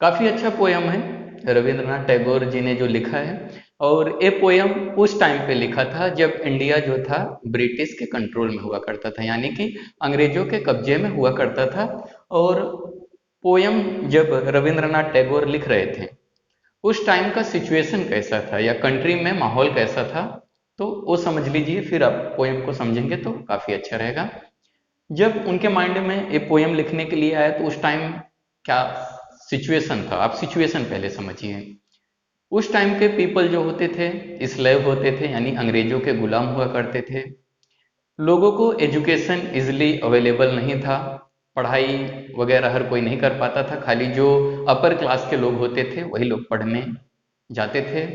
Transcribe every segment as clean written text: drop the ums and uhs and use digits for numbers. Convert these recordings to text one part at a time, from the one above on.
काफी अच्छा पोयम है रविंद्रनाथ टैगोर जी ने जो लिखा है। और ये पोयम उस टाइम पे लिखा था जब इंडिया जो था ब्रिटिश के कंट्रोल में हुआ करता था, यानी कि अंग्रेजों के कब्जे में हुआ करता था। और पोयम जब रविंद्रनाथ टैगोर लिख रहे थे उस टाइम का सिचुएशन कैसा था या कंट्री में माहौल कैसा था, तो वो समझ लीजिए, फिर आप पोयम को समझेंगे तो काफी अच्छा रहेगा। जब उनके माइंड में ये पोयम लिखने के लिए आया तो उस टाइम क्या सिचुएशन था, आप सिचुएशन पहले समझिए। उस टाइम के पीपल जो होते थे स्लेव होते थे, यानी अंग्रेजों के गुलाम हुआ करते थे। लोगों को एजुकेशन इजिली अवेलेबल नहीं था, पढ़ाई वगैरह हर कोई नहीं कर पाता था, खाली जो अपर क्लास के लोग होते थे वही लोग पढ़ने जाते थे।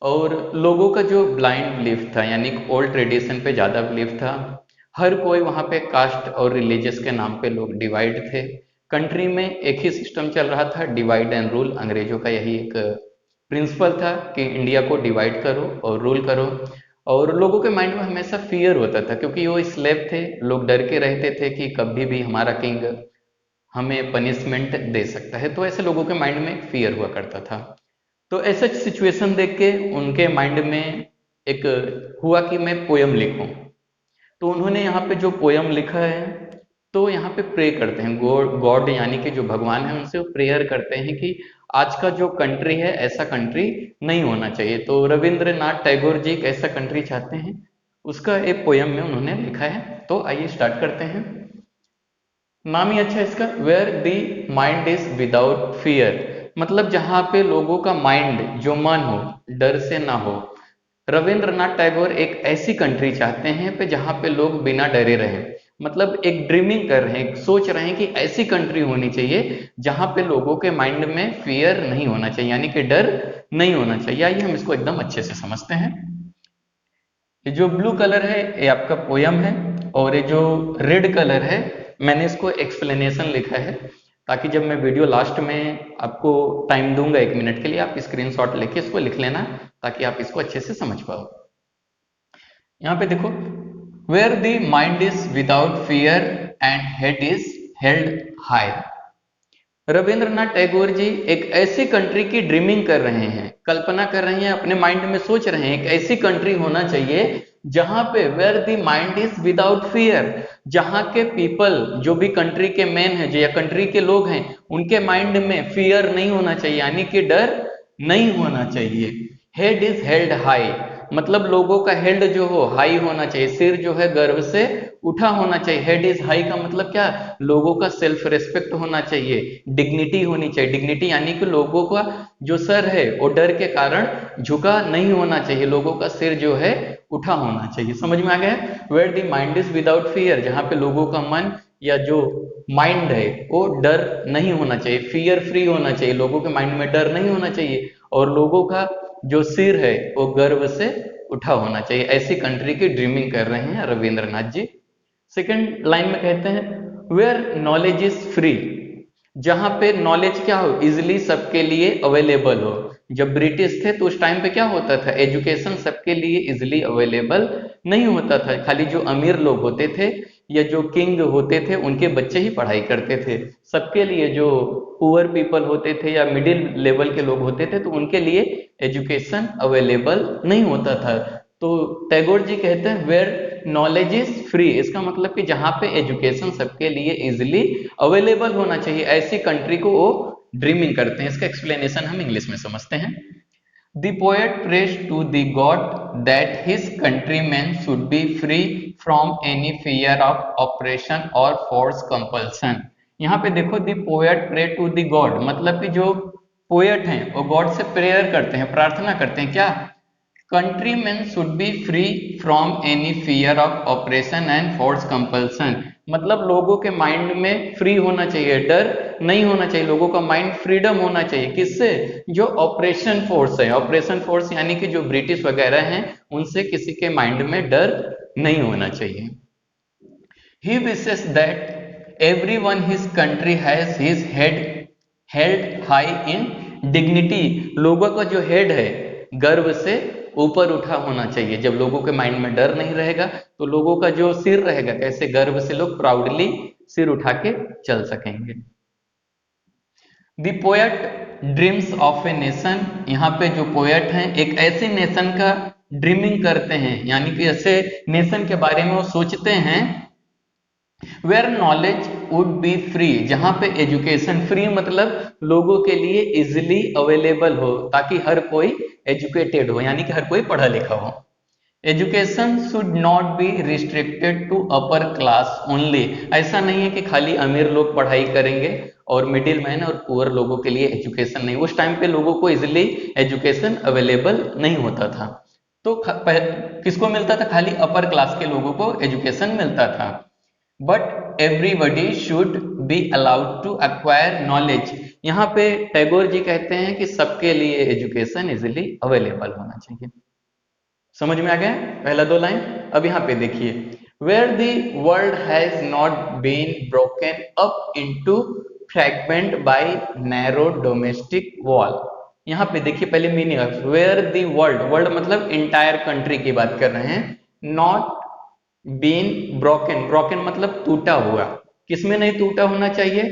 और लोगों का जो ब्लाइंड बिलीफ था, यानी ओल्ड ट्रेडिशन पे ज़्यादा बिलीफ था। हर कोई वहाँ पे कास्ट और रिलीजियस के नाम पे लोग डिवाइड थे। कंट्री में एक ही सिस्टम चल रहा था, डिवाइड एंड रूल। अंग्रेजों का यही एक प्रिंसिपल था कि इंडिया को डिवाइड करो और रूल करो। और लोगों के माइंड में हमेशा फियर होता था, क्योंकि वो स्लेव थे, लोग डर के रहते थे कि कभी भी हमारा किंग हमें पनिशमेंट दे सकता है। तो ऐसे लोगों के माइंड में फियर हुआ करता था। तो ऐसा सिचुएशन देख के उनके माइंड में एक हुआ कि मैं पोयम लिखूं। तो उन्होंने यहाँ पे जो पोयम लिखा है, तो यहाँ पे प्रे करते हैं गॉड गॉड, यानी कि जो भगवान है उनसे वो प्रेयर करते हैं कि आज का जो कंट्री है ऐसा कंट्री नहीं होना चाहिए। तो रविंद्रनाथ टैगोर जी एक ऐसा कंट्री चाहते हैं, उसका एक पोयम में उन्होंने लिखा है। तो आइए स्टार्ट करते हैं। नाम ही अच्छा है इसका, where the mind is without fear. मतलब जहां पे लोगों का माइंड, जो मन हो, डर से ना हो। रविंद्रनाथ टैगोर एक ऐसी कंट्री चाहते हैं पे जहां पे लोग बिना डरे रहें। मतलब एक ड्रीमिंग कर रहे हैं, सोच रहे हैं कि ऐसी कंट्री होनी चाहिए जहां पे लोगों के माइंड में फियर नहीं होना चाहिए, यानी कि डर नहीं होना चाहिए। आइए हम इसको एकदम अच्छे से समझते हैं। ये जो ब्लू कलर है ये आपका पोयम है, और ये जो रेड कलर है मैंने इसको एक्सप्लेनेशन लिखा है, ताकि जब मैं वीडियो लास्ट में आपको टाइम दूंगा 1 मिनट के लिए, आप स्क्रीनशॉट लेके इसको लिख लेना, ताकि आप इसको अच्छे से समझ पाओ। यहाँ पे देखो, where the mind is without fear and head is held high. Rabindranath Tagore ji एक ऐसी कंट्री की ड्रीमिंग कर रहे हैं, कल्पना कर रहे हैं, अपने माइंड में सोच रहे हैं एक ऐसी कंट्री होना चाहिए जहां पे where the mind is without fear, जहां के पीपल, जो भी कंट्री के मैन है, जो या कंट्री के लोग हैं, उनके माइंड में फियर नहीं होना चाहिए, यानी कि डर नहीं होना चाहिए। हेड इज हेल्ड हाई, मतलब लोगों का हेड जो हो हाई होना चाहिए, सिर जो है गर्व से उठा होना चाहिए। हेड इज हाई का मतलब क्या, लोगों का सेल्फ रेस्पेक्ट होना चाहिए, डिग्निटी होनी चाहिए। डिग्निटी यानी कि लोगों का जो सर है वो डर के कारण झुका नहीं होना चाहिए, लोगों का सिर जो है उठा होना चाहिए। समझ में आ गया? Where the mind is without fear, जहां पे लोगों का मन या जो माइंड है वो डर नहीं होना चाहिए, फियर फ्री होना चाहिए, लोगों के माइंड में डर नहीं होना चाहिए, और लोगों का जो सिर है वो गर्व से उठा होना चाहिए। ऐसी कंट्री की ड्रीमिंग कर रहे हैं रविंद्रनाथ जी। सेकंड लाइन में कहते हैं, वेयर नॉलेज इज फ्री, जहां पे नॉलेज क्या हो, इजिली सबके लिए अवेलेबल हो। जब ब्रिटिश थे तो उस टाइम पे क्या होता था, एजुकेशन सबके लिए इजिली अवेलेबल नहीं होता था, खाली जो अमीर लोग होते थे या जो किंग होते थे उनके बच्चे ही पढ़ाई करते थे। सबके लिए जो पुअर पीपल होते थे या मिडिल लेवल के लोग होते थे तो उनके लिए एजुकेशन अवेलेबल नहीं होता था। तो टैगोर जी कहते हैं वेयर नॉलेज इज फ्री, इसका मतलब कि जहां पे एजुकेशन सबके लिए इजिली अवेलेबल होना चाहिए, ऐसी कंट्री को वो ड्रीमिंग करते हैं। इसका एक्सप्लेनेशन हम इंग्लिश में समझते हैं। The poet prays to the god that his countrymen should be free from any fear of oppression or forced compulsion। यहाँ पे देखो, the poet pray to the god, मतलब कि जो पोएट हैं वो गॉड से प्रेयर करते हैं, प्रार्थना करते हैं क्या, countryman should be free from any fear of operation and force compulsion. मतलब लोगों के माइंड में फ्री होना चाहिए, डर नहीं होना चाहिए, लोगों का माइंड फ्रीडम होना चाहिए। किससे? जो ऑपरेशन फोर्स है, ऑपरेशन फोर्स यानी कि जो ब्रिटिश वगैरह हैं, उनसे किसी के माइंड में डर नहीं होना चाहिए। He wishes that everyone his country has his head held high in dignity. लोगों का जो हेड है गर्व से ऊपर उठा होना चाहिए। जब लोगों के माइंड में डर नहीं रहेगा तो लोगों का जो सिर रहेगा, कैसे गर्व से लोग प्राउडली सिर उठा के चल सकेंगे। The poet dreams of a nation, यहाँ पे जो पोएट हैं एक ऐसे नेशन का ड्रीमिंग करते हैं, यानी कि ऐसे नेशन के बारे में वो सोचते हैं where knowledge would be free, जहाँ पे एजुकेशन फ्री मतलब लोगों के लिए इजिली अवेलेबल हो, ताकि हर कोई एजुकेटेड हो, यानी कि हर कोई पढ़ा लिखा हो। Education should not be restricted to upper class only, ऐसा नहीं है कि खाली अमीर लोग पढ़ाई करेंगे और मिडिल मैन और पुअर लोगों के लिए एजुकेशन नहीं। उस टाइम पे लोगों को इजिली एजुकेशन अवेलेबल नहीं होता था, तो किसको मिलता था? खाली अपर क्लास के लोगों को एजुकेशन मिलता था। But everybody should be allowed to acquire knowledge, यहाँ पे टैगोर जी कहते हैं कि सबके लिए एजुकेशन इजिली अवेलेबल होना चाहिए। समझ में आ गया पहला दो लाइन? अब यहाँ पे देखिए, where the world has not been broken up into fragment by narrow domestic wall. यहाँ पे देखिए पहले meaning, where the world, world मतलब इंटायर कंट्री की बात कर रहे हैं, नॉट बीन ब्रोकन, ब्रोकन मतलब टूटा हुआ, किसमें नहीं टूटा होना चाहिए?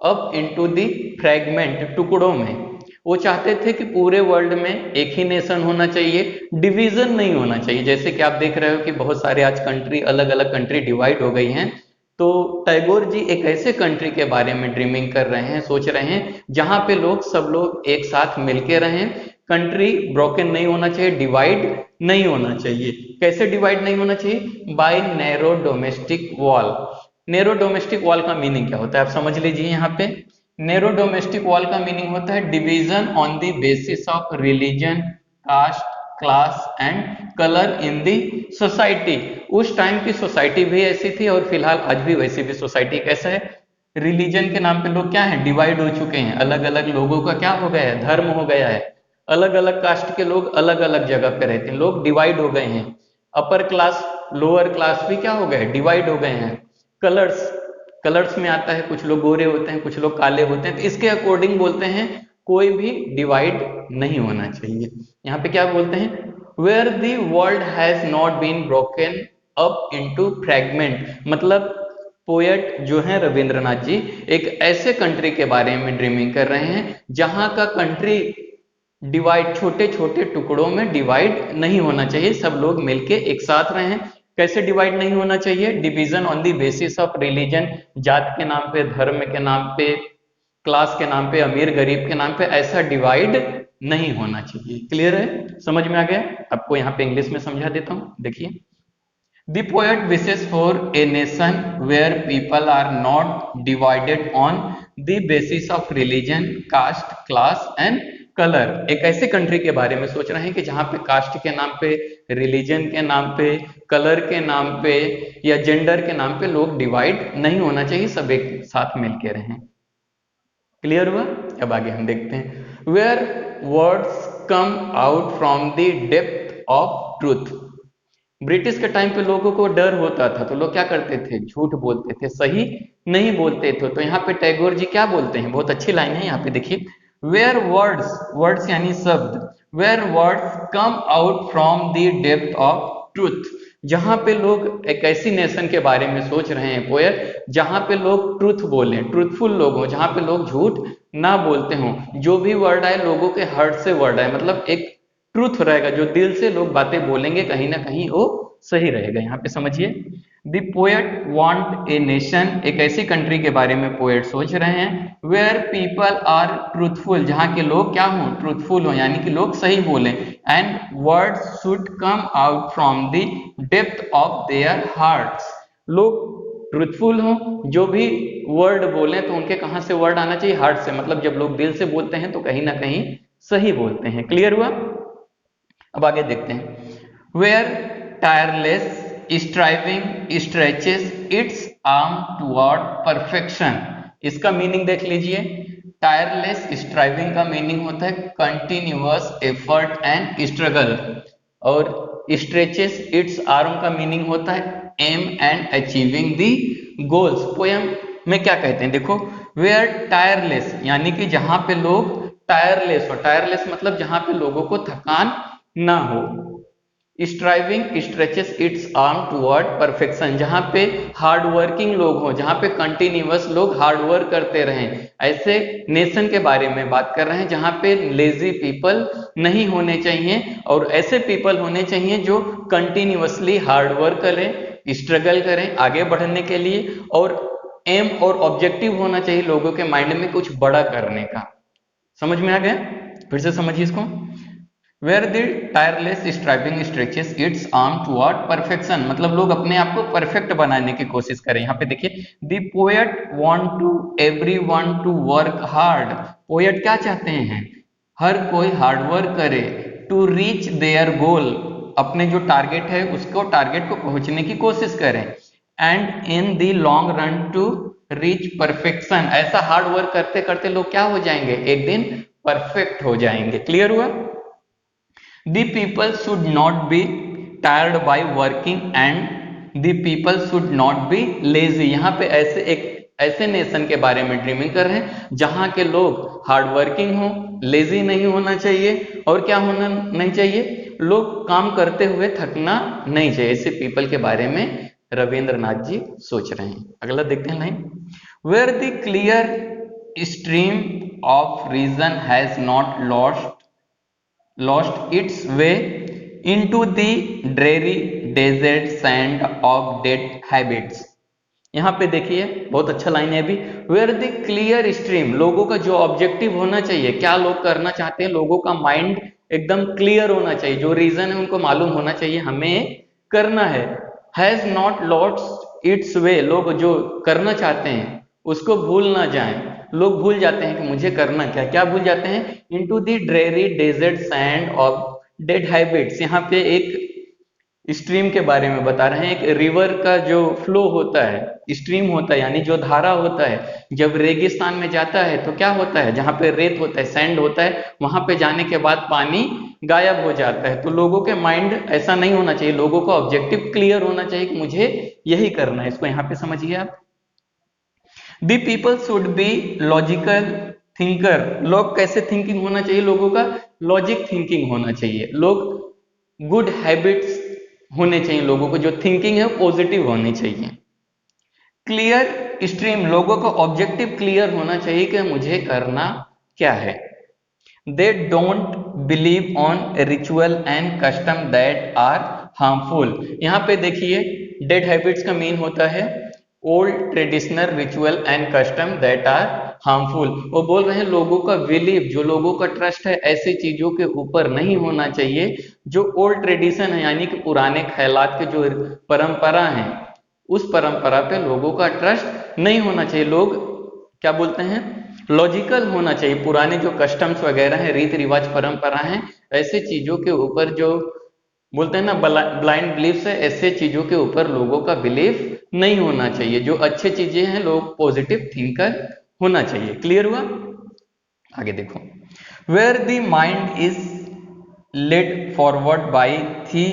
अप इनटू द फ्रैगमेंट, टुकड़ों में। वो चाहते थे कि पूरे वर्ल्ड में एक ही नेशन होना चाहिए, डिवीजन नहीं होना चाहिए। जैसे कि आप देख रहे हो कि बहुत सारे आज कंट्री, अलग अलग कंट्री डिवाइड हो गई हैं, तो टैगोर जी एक ऐसे कंट्री के बारे में ड्रीमिंग कर रहे हैं, सोच रहे हैं जहां पे लोग, सब लोग एक साथ मिलके रहें, कंट्री ब्रोकन नहीं होना चाहिए, डिवाइड नहीं होना चाहिए। कैसे डिवाइड नहीं होना चाहिए? By narrow domestic wall. Narrow domestic wall का मीनिंग क्या होता है आप समझ लीजिए। यहाँ पे नैरो डोमेस्टिक वॉल का मीनिंग होता है division on the basis of religion, caste, class and colour in the society. उस टाइम की सोसाइटी भी ऐसी थी और फिलहाल आज भी वैसी भी सोसाइटी कैसा है? रिलीजन के नाम पे लोग क्या है? डिवाइड हो चुके हैं, अलग अलग लोगों का क्या हो गया है? धर्म हो गया है। अलग अलग कास्ट के लोग अलग अलग जगह पे रहते हैं, लोग डिवाइड हो गए हैं। अपर क्लास लोअर क्लास भी क्या हो गए? डिवाइड हो गए हैं। कलर्स, कलर्स में आता है, कुछ लोग गोरे होते हैं, कुछ लोग काले होते हैं, तो इसके अकॉर्डिंग बोलते हैं कोई भी डिवाइड नहीं होना चाहिए। यहाँ पे क्या बोलते हैं? Where the world has not been broken up into fragment, मतलब पोएट जो है रविंद्रनाथ जी एक ऐसे कंट्री के बारे में ड्रीमिंग कर रहे हैं जहां का कंट्री डिवाइड, छोटे छोटे टुकड़ों में डिवाइड नहीं होना चाहिए, सब लोग मिलके एक साथ रहें। कैसे डिवाइड नहीं होना चाहिए? Division on the basis of religion, जात के नाम पे, धर्म के नाम पे, क्लास के नाम पे, अमीर गरीब के नाम पे, ऐसा डिवाइड नहीं होना चाहिए। क्लियर है? समझ में आ गया? आपको यहाँ पे इंग्लिश में समझा देता हूँ, देखिए। The poet wishes for a nation where people are not divided on the basis of religion, caste, class and color। एक ऐसे कंट्री के बारे में सोच रहे हैं कि जहां पे कास्ट के नाम पे, रिलीजन के नाम पे, कलर के नाम पे या जेंडर के नाम पे लोग डिवाइड नहीं होना चाहिए, सब एक साथ मिलके रहें। क्लियर हुआ? अब आगे हम देखते हैं। Where words come out from the depth of truth. British के टाइम पे लोगों को डर होता था, तो लोग क्या करते थे? झूठ बोलते थे, सही नहीं बोलते थे। तो यहाँ पे टैगोर जी क्या बोलते हैं? बहुत अच्छी लाइन है, यहाँ पे देखिए, वेयर वर्ड्स, वर्ड्स यानी शब्द, where words come out from the depth of truth, जहां पे लोग एक ऐसी नेशन के बारे में सोच रहे हैं पोएट जहां पे लोग ट्रूथ बोले, ट्रूथफुल लोग हों, जहां पे लोग झूठ ना बोलते हों, जो भी वर्ड आए लोगों के हार्ट से वर्ड आए, मतलब एक ट्रूथ रहेगा, जो दिल से लोग बातें बोलेंगे कहीं ना कहीं वो सही रहेगा। यहाँ पे समझिए, the poet want a nation, एक ऐसी कंट्री के बारे में पोएट सोच रहे हैं, वेयर पीपल आर ट्रूथफुल, जहाँ के लोग क्या हों? ट्रूथफुल हो, यानी कि लोग सही बोले, and words should come out from the depth of their hearts, लोग ट्रूथफुल हो, जो भी वर्ड बोले तो उनके कहाँ से वर्ड आना चाहिए? हार्ट से, मतलब जब लोग दिल से बोलते हैं तो कहीं ना कहीं सही बोलते हैं। क्लियर हुआ? अब आगे देखते हैं, where tireless striving stretches its arm toward perfection. इसका मीनिंग देख लीजिए, टायरलेस स्ट्राइविंग का मीनिंग होता है कंटिन्यूअस एफर्ट एंड स्ट्रगल, और स्ट्रेचेस इट्स आर्म का मीनिंग होता है aim and achieving the goals. Poem में क्या कहते हैं देखो, वेयर टायरलेस यानी कि जहां पे लोग टायरलेस हो, टायरलेस मतलब जहां पे लोगों को थकान ना हो, striving stretches its arm toward perfection, जहां पे हार्ड वर्किंग लोग हों, जहां पे कंटिन्यूअस लोग हार्ड वर्क करते रहें, ऐसे नेशन के बारे में बात कर रहे हैं जहां पे लेजी पीपल नहीं होने चाहिए और ऐसे पीपल होने चाहिए जो कंटिन्यूअसली हार्ड वर्क करें, स्ट्रगल करें आगे बढ़ने के लिए, और एम और ऑब्जेक्टिव होना चाहिए लोगों के माइंड में कुछ बड़ा करने का। समझ में आ गया? फिर से समझिए इसको। Where the tireless striving stretches its arm toward perfection, मतलब लोग अपने आप को परफेक्ट बनाने की कोशिश करें। यहाँ पे देखिए, the poet want to everyone to work hard, poet क्या चाहते हैं? हर कोई हार्ड वर्क करे, to reach their goal, अपने जो टारगेट है उसको टारगेट को पहुंचने की कोशिश करें, and in the long run to reach perfection, ऐसा हार्ड वर्क करते करते लोग क्या हो जाएंगे? एक दिन परफेक्ट हो जाएंगे। क्लियर हुआ? The people should not be tired by working and the people should not be lazy, यहाँ पे ऐसे नेशन के बारे में ड्रीमिंग कर रहे हैं जहां के लोग हार्ड वर्किंग हो, लेजी नहीं होना चाहिए, और क्या होना नहीं चाहिए? लोग काम करते हुए थकना नहीं चाहिए। ऐसे पीपल के बारे में रविंद्रनाथ जी सोच रहे हैं। अगला देखते हैं line, where the clear stream of reason has not lost its way into the dreary desert sand of dead habits। यहाँ पे देखिए बहुत अच्छा लाइन है अभी, वेयर द क्लियर स्ट्रीम, लोगों का जो ऑब्जेक्टिव होना चाहिए, क्या लोग करना चाहते हैं, लोगों का माइंड एकदम क्लियर होना चाहिए, जो रीजन है उनको मालूम होना चाहिए हमें करना है। हैज नॉट लॉस्ट इट्स वे, लोग जो करना चाहते हैं उसको भूल ना जाएं। लोग भूल जाते हैं कि मुझे करना क्या, क्या भूल जाते हैं? Into the dreary desert sand of dead habits. यहाँ पे एक स्ट्रीम के बारे में बता रहे हैं, एक रिवर का जो फ्लो होता है, स्ट्रीम होता है यानी जो धारा होता है, जब रेगिस्तान में जाता है तो क्या होता है? जहां पे रेत होता है, सैंड होता है, वहां पे जाने के बाद पानी गायब हो जाता है। तो लोगों के माइंड ऐसा नहीं होना चाहिए, लोगों का ऑब्जेक्टिव क्लियर होना चाहिए कि मुझे यही करना है। इसको यहाँ पे समझिए आप। The people should be logical thinker, लोग कैसे थिंकिंग होना चाहिए? लोगों का लॉजिक थिंकिंग होना चाहिए। लोग गुड हैबिट्स होने चाहिए, लोगों को जो थिंकिंग है पॉजिटिव होनी चाहिए। क्लियर स्ट्रीम, लोगों का ऑब्जेक्टिव क्लियर होना चाहिए कि मुझे करना क्या है। They don't believe on ritual and custom that are harmful. यहाँ पे देखिए डेड हैबिट्स का मीन होता है old traditional ritual and custom that are harmful. वो बोल रहे हैं लोगों का बिलीव, जो लोगों का ट्रस्ट है ऐसी चीजों के ऊपर नहीं होना चाहिए जो ओल्ड ट्रेडिशन है, यानी कि पुराने ख्यालात के जो परंपरा है उस परंपरा पे लोगों का ट्रस्ट नहीं होना चाहिए। लोग क्या बोलते हैं? लॉजिकल होना चाहिए। पुराने जो कस्टम्स वगैरह हैं, रीति रिवाज परंपरा हैं, ऐसे चीजों के ऊपर जो बोलते हैं ना ब्लाइंड बिलीफ है, ऐसे चीजों के ऊपर लोगों का बिलीफ नहीं होना चाहिए। जो अच्छी चीजें हैं लोग पॉजिटिव थिंकर होना चाहिए। क्लियर हुआ? आगे देखो, where the mind is led forward by thee.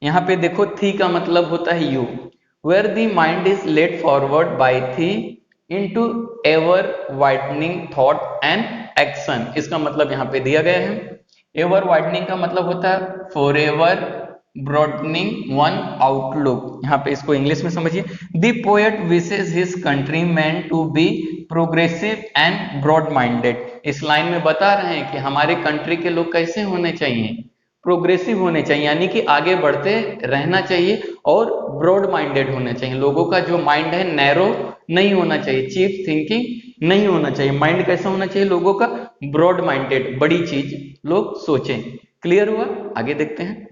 यहाँ पे देखो थी का मतलब होता है you. Where the mind is led forward by thee into ever widening thought and action. इसका मतलब यहाँ पे दिया गया है। एवर वाइडनिंग का मतलब होता है फॉरएवर ब्रॉडनिंग वन आउटलुक। यहाँ पे इसको इंग्लिश में समझिए। The poet wishes his countryman to be progressive and broad minded. इस लाइन में बता रहे हैं कि हमारे कंट्री के लोग कैसे होने चाहिए? प्रोग्रेसिव होने चाहिए, यानी कि आगे बढ़ते रहना चाहिए, और ब्रॉड माइंडेड होने चाहिए। लोगों का जो माइंड है नैरो नहीं होना चाहिए, चीप थिंकिंग नहीं होना चाहिए। माइंड कैसा होना चाहिए लोगों का? ब्रॉड माइंडेड, बड़ी चीज लोग सोचें। क्लियर हुआ? आगे देखते हैं।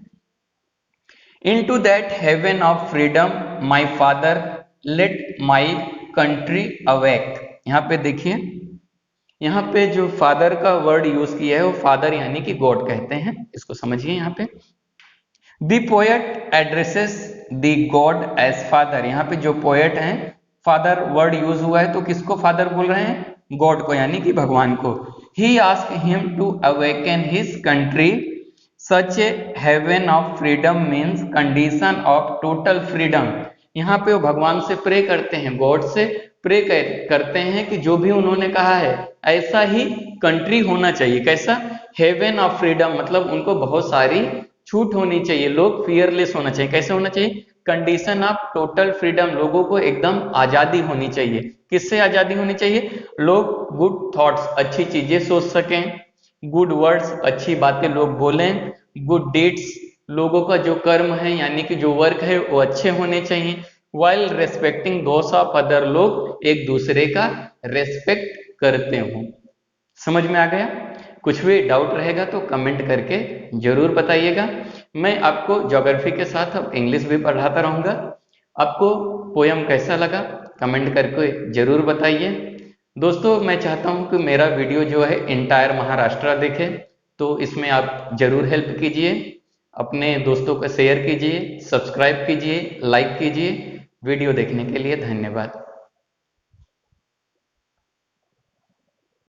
Into that heaven of freedom, my father, let my country awake। यहाँ पे देखिए, यहाँ पे जो फादर का वर्ड यूज किया है वो फादर यानी कि गॉड कहते हैं। इसको समझिए। यहाँ पे The poet addresses the God as father। यहाँ पे जो पोएट हैं, फादर वर्ड यूज हुआ है, तो किसको फादर बोल रहे हैं? गॉड को, यानी कि भगवान को। He asked him to awaken his country। Such a heaven of freedom means condition of total freedom। यहाँ पे वो भगवान से प्रे करते हैं, गॉड से प्रे करते हैं कि जो भी उन्होंने कहा है ऐसा ही कंट्री होना चाहिए। कैसा? हेवन ऑफ फ्रीडम, मतलब उनको बहुत सारी छूट होनी चाहिए, लोग फियरलेस होना चाहिए। कैसे होना चाहिए? कंडीशन ऑफ टोटल फ्रीडम, लोगों को एकदम आजादी होनी चाहिए। किससे आजादी होनी चाहिए? लोग गुड थॉट्स, अच्छी चीजें सोच सकें, गुड वर्ड्स, अच्छी बातें लोग बोलें, गुड डीड्स, लोगों का जो कर्म है यानी कि जो वर्क है वो अच्छे होने चाहिए, while respecting those of other, लोग एक दूसरे का रेस्पेक्ट करते हों। समझ में आ गया? कुछ भी डाउट रहेगा तो कमेंट करके जरूर बताइएगा। मैं आपको ज्योग्राफी के साथ अब इंग्लिश भी पढ़ाता रहूंगा। आपको पोयम कैसा लगा कमेंट करके जरूर बताइए। दोस्तों मैं चाहता हूं कि मेरा वीडियो जो है इंटायर महाराष्ट्र देखे, तो इसमें आप जरूर हेल्प कीजिए, अपने दोस्तों को शेयर कीजिए, सब्सक्राइब कीजिए, लाइक कीजिए। वीडियो देखने के लिए धन्यवाद।